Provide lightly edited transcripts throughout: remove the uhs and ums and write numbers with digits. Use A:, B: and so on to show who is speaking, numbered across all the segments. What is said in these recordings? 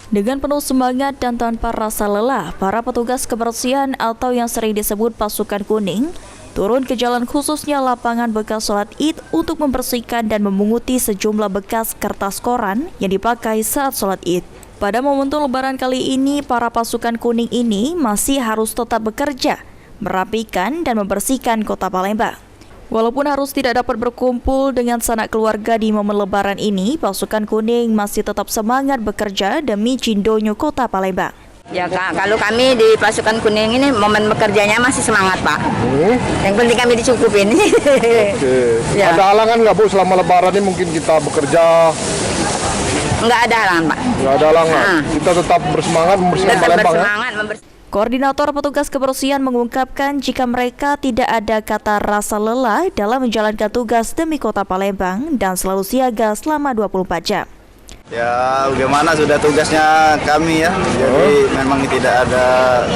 A: Dengan penuh semangat dan tanpa rasa lelah, para petugas kebersihan atau yang sering disebut pasukan kuning turun ke jalan khususnya lapangan bekas sholat Id untuk membersihkan dan memunguti sejumlah bekas kertas koran yang dipakai saat sholat Id. Pada momentum lebaran kali ini, para pasukan kuning ini masih harus tetap bekerja, merapikan dan membersihkan kota Palembang. Walaupun harus tidak dapat berkumpul dengan sanak keluarga di momen lebaran ini, pasukan kuning masih tetap semangat bekerja demi Cindonyo kota Palembang.
B: Ya Kak, kalau kami di pasukan kuning ini momen bekerjanya masih semangat Pak. Yang penting kami dicukupin.
C: Oke.
B: Ya.
C: Ada halangan nggak Bu selama lebaran ini mungkin kita bekerja?
B: Enggak ada halangan Pak.
C: Nggak ada halangan. Kita tetap bersemangat membersihkan
B: Tetap
C: Palembang
B: bersemangat
A: Koordinator petugas kebersihan mengungkapkan jika mereka tidak ada kata rasa lelah dalam menjalankan tugas demi kota Palembang dan selalu siaga selama 24 jam.
D: Ya, bagaimana sudah tugasnya kami ya. Jadi memang tidak ada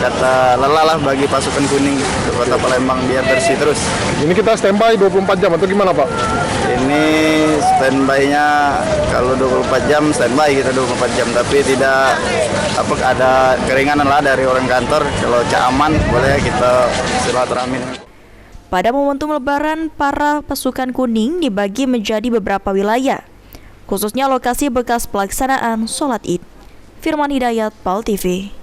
D: kata lelah lah bagi pasukan kuning ke kota Palembang, biar bersih terus.
C: Ini kita standby 24 jam atau gimana Pak?
D: Ini standby-nya kalau 24 jam standby kita 24 jam, tapi tidak ada keringanan lah dari orang kantor. Kalau aman boleh kita silaturahmi.
A: Pada momentum lebaran, para pasukan kuning dibagi menjadi beberapa wilayah, khususnya lokasi bekas pelaksanaan sholat Id. Firman Hidayat, PAL TV.